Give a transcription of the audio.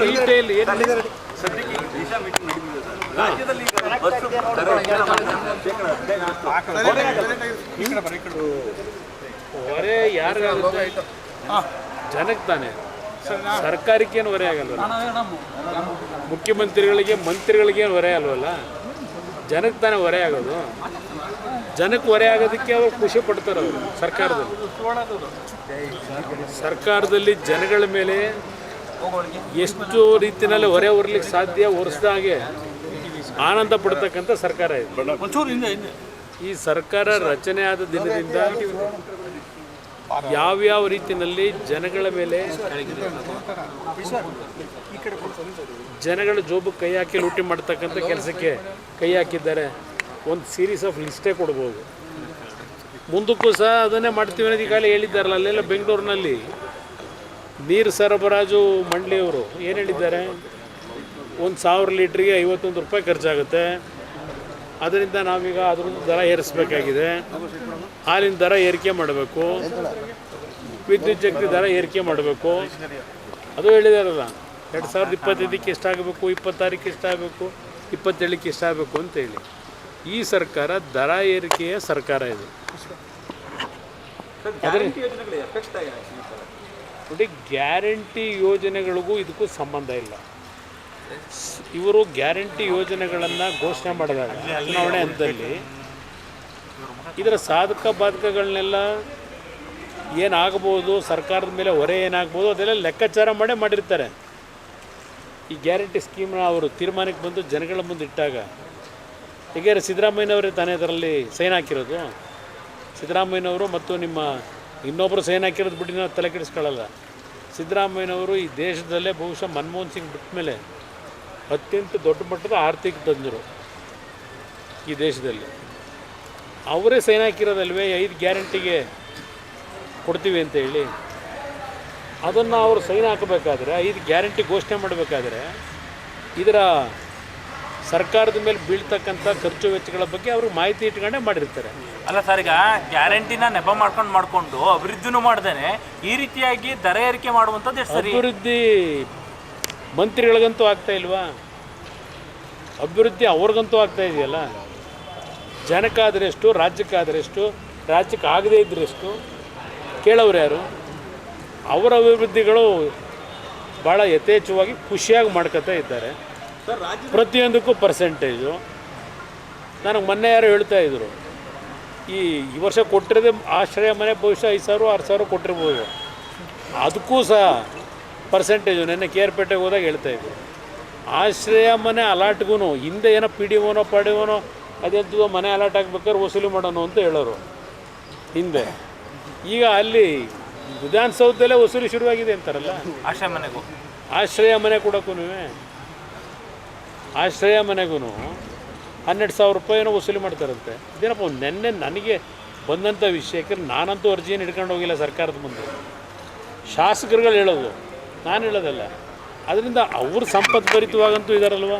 Detail ಏನು ಸದ್ಯಕ್ಕೆ Disha meeting ನಡೆದಿದೆ ಸರ್. ರಾಜ್ಯದಲ್ಲಿ ಈಗ ಬಸ್ ಹೊರೆ ಯಾರಿಗಾಗುತ್ತೆ? ಜನಕ್ಕೆ ತಾನೆ, ಸರ್ಕಾರಕ್ಕೇನು ಹೊರೆ ಆಗಲ್ವಲ್ಲ, ಮುಖ್ಯಮಂತ್ರಿಗಳಿಗೆ ಮಂತ್ರಿಗಳಿಗೇನು ಹೊರೆ ಅಲ್ವಲ್ಲ, ಜನಕ್ಕೆ ತಾನೇ ಹೊರೆ ಆಗೋದು. ಜನಕ್ಕೆ ಹೊರೆ ಆಗೋದಕ್ಕೆ ಅವರು ಖುಷಿ ಪಡ್ತಾರೆ. ಅವರು ಸರ್ಕಾರದಲ್ಲಿ ಜನಗಳ ಮೇಲೆ ಎಷ್ಟು ರೀತಿಯಲ್ಲಿ ಹೊರೆ ಹೊರಲಿಕ್ಕೆ ಸಾಧ್ಯ ಹೊರಿಸ್ದಾಗೆ ಆನಂದ ಪಡ್ತಕ್ಕಂಥ ಸರ್ಕಾರ ಇದೆ. ಈ ಸರ್ಕಾರ ರಚನೆ ಆದ ದಿನದಿಂದ ಯಾವ್ಯಾವ ರೀತಿಯಲ್ಲಿ ಜನಗಳ ಮೇಲೆ, ಜನಗಳ ಜೋಬು ಕೈ ಹಾಕಿ ಲೂಟಿ ಮಾಡ್ತಕ್ಕಂಥ ಕೆಲಸಕ್ಕೆ ಕೈ ಹಾಕಿದ್ದಾರೆ, ಒಂದು ಸೀರೀಸ್ ಆಫ್ ಲಿಸ್ಟೇ ಕೊಡ್ಬೋದು. ಮುಂದಕ್ಕೂ ಸಹ ಅದನ್ನೇ ಮಾಡ್ತೀವಿ ಅನ್ನೋದು ಈಗಾಗಲೇ ಹೇಳಿದ್ದಾರಲ್ಲ. ಅಲ್ಲೆಲ್ಲ ಬೆಂಗಳೂರಿನಲ್ಲಿ ನೀರು ಸರಬರಾಜು ಮಂಡಳಿಯವರು ಏನು ಹೇಳಿದ್ದಾರೆ, 1000 ಲೀಟ್ರಿಗೆ 51 ರೂಪಾಯಿ ಖರ್ಚಾಗುತ್ತೆ, ಅದರಿಂದ ನಾವೀಗ ಅದ್ರದ್ದು ದರ ಏರಿಸಬೇಕಾಗಿದೆ, ಹಾಲಿನ ದರ ಏರಿಕೆ ಮಾಡಬೇಕು, ವಿದ್ಯುತ್ ಶಕ್ತಿ ದರ ಏರಿಕೆ ಮಾಡಬೇಕು. ಅದು ಹೇಳಿದಾರಲ್ಲ, 2025ಕ್ಕೆ ಎಷ್ಟಾಗಬೇಕು, 26ಕ್ಕೆ ಎಷ್ಟಾಗಬೇಕು, 27ಕ್ಕೆ ಎಷ್ಟಾಗಬೇಕು ಅಂತೇಳಿ. ಈ ಸರ್ಕಾರ ದರ ಏರಿಕೆಯ ಸರ್ಕಾರ ಇದು. ನೋಡಿ, ಗ್ಯಾರಂಟಿ ಯೋಜನೆಗಳಿಗೂ ಇದಕ್ಕೂ ಸಂಬಂಧ ಇಲ್ಲ. ಇವರು ಗ್ಯಾರಂಟಿ ಯೋಜನೆಗಳನ್ನು ಘೋಷಣೆ ಮಾಡಿದಾಗ ಚುನಾವಣೆ ಹಂತದಲ್ಲಿ ಇದರ ಸಾಧಕ ಬಾಧಕಗಳನ್ನೆಲ್ಲ ಏನಾಗ್ಬೋದು, ಸರ್ಕಾರದ ಮೇಲೆ ಹೊರೆ ಏನಾಗ್ಬೋದು, ಅದೆಲ್ಲ ಲೆಕ್ಕಾಚಾರ ಮಾಡಿರ್ತಾರೆ. ಈ ಗ್ಯಾರಂಟಿ ಸ್ಕೀಮ್ನ ಅವರು ತೀರ್ಮಾನಕ್ಕೆ ಬಂದು ಜನಗಳ ಮುಂದೆ ಇಟ್ಟಾಗ, ಈಗ ಸಿದ್ದರಾಮಯ್ಯನವರೇ ತಾನೇ ಅದರಲ್ಲಿ ಸೈನ್ ಹಾಕಿರೋದು. ಸಿದ್ದರಾಮಯ್ಯನವರು ಮತ್ತು ನಿಮ್ಮ ಇನ್ನೊಬ್ಬರು ಸೈನ್ ಹಾಕಿರೋದು ಬಿಟ್ಟು ನಾವು ತಲೆ ಕೆಡಿಸ್ಕೊಳ್ಳಲ್ಲ. ಸಿದ್ದರಾಮಯ್ಯನವರು ಈ ದೇಶದಲ್ಲೇ ಬಹುಶಃ ಮನಮೋಹನ್ ಸಿಂಗ್ ಬಿಟ್ಟ ಮೇಲೆ ಅತ್ಯಂತ ದೊಡ್ಡ ಮಟ್ಟದ ಆರ್ಥಿಕ ತಜ್ಞರು ಈ ದೇಶದಲ್ಲಿ. ಅವರೇ ಸೈನ್ ಹಾಕಿರೋದಲ್ವೇ 5 ಗ್ಯಾರಂಟಿಗೆ ಕೊಡ್ತೀವಿ ಅಂತೇಳಿ. ಅದನ್ನು ಅವರು ಸೈನ್ ಹಾಕಬೇಕಾದ್ರೆ, 5 ಗ್ಯಾರಂಟಿ ಘೋಷಣೆ ಮಾಡಬೇಕಾದ್ರೆ ಇದರ ಸರ್ಕಾರದ ಮೇಲೆ ಬೀಳ್ತಕ್ಕಂಥ ಖರ್ಚು ವೆಚ್ಚಗಳ ಬಗ್ಗೆ ಅವ್ರಿಗೆ ಮಾಹಿತಿ ಇಟ್ಕೊಂಡೇ ಮಾಡಿರ್ತಾರೆ. ಅಲ್ಲ ಸರ್, ಈಗ ಗ್ಯಾರಂಟಿನ ನೆಪ ಮಾಡ್ಕೊಂಡು ಅಭಿವೃದ್ಧಿನೂ ಮಾಡ್ದೇನೆ ಈ ರೀತಿಯಾಗಿ ದರ ಏರಿಕೆ ಮಾಡುವಂಥದ್ದು ಸರಿ? ಅಭಿವೃದ್ಧಿ ಮಂತ್ರಿಗಳಿಗಂತೂ ಆಗ್ತಾ ಇಲ್ವಾ? ಅಭಿವೃದ್ಧಿ ಅವ್ರಿಗಂತೂ ಆಗ್ತಾ ಇದೆಯಲ್ಲ. ಜನಕ್ಕಾದರೆ ಎಷ್ಟು, ರಾಜ್ಯಕ್ಕಾದರೆ ಎಷ್ಟು, ರಾಜ್ಯಕ್ಕೆ ಆಗದೇ ಇದ್ದರೆಷ್ಟು ಕೇಳೋರು ಯಾರು? ಅವರ ಅಭಿವೃದ್ಧಿಗಳು ಭಾಳ ಯಥೇಚ್ಛವಾಗಿ ಖುಷಿಯಾಗಿ ಮಾಡ್ಕೊತಾ ಇದ್ದಾರೆ. ಪ್ರತಿಯೊಂದಕ್ಕೂ ಪರ್ಸೆಂಟೇಜು. ನನಗೆ ಮೊನ್ನೆ ಯಾರು ಹೇಳ್ತಾ ಇದ್ರು, ಈ ವರ್ಷ ಕೊಟ್ಟಿರೋದೇ ಆಶ್ರಯ ಮನೆ ಬಹುಶಃ 5,000 6,000 ಕೊಟ್ಟಿರ್ಬೋದು. ಅದಕ್ಕೂ ಸಹ ಪರ್ಸೆಂಟೇಜು ನೆನ್ನೆ ಕೇರ್ಪೇಟೆಗೆ ಹೋದಾಗ ಹೇಳ್ತಾಯಿದ್ರು. ಆಶ್ರಯ ಮನೆ ಅಲಾಟ್ಗೂ ಹಿಂದೆ ಏನೋ PDOನೋ PDOನೋ ಅದೆಂತದೋ ಮನೆ ಅಲಾಟ್ ಆಗ್ಬೇಕಾದ್ರೆ ವಸೂಲಿ ಮಾಡೋಣ ಅಂತ ಹೇಳೋರು ಹಿಂದೆ. ಈಗ ಅಲ್ಲಿ ವಿಧಾನಸೌಧದಲ್ಲೇ ವಸೂಲಿ ಶುರುವಾಗಿದೆ ಅಂತಾರಲ್ಲ. ಆಶ್ರಯ ಮನೆ ಕೊಡೋಕ್ಕೂ ಆಶ್ರಯ ಮನೆಗೂ 12,000 ರೂಪಾಯಿನೋ ವಸೂಲಿ ಮಾಡ್ತಾರಂತೆ. ಇದೇನಪ್ಪ ನೆನ್ನೆ ನನಗೆ ಬಂದಂಥ ವಿಷಯಕ್ಕೆ ನಾನಂತೂ ಅರ್ಜಿಯನ್ನು ಹಿಡ್ಕೊಂಡು ಹೋಗಿಲ್ಲ ಸರ್ಕಾರದ ಮುಂದೆ. ಶಾಸಕರುಗಳು ಹೇಳೋದು, ನಾನು ಹೇಳೋದಲ್ಲ. ಅದರಿಂದ ಅವ್ರ ಸಂಪತ್ತು ಭರಿತವಾಗಂತೂ ಇದ್ದಾರಲ್ವ.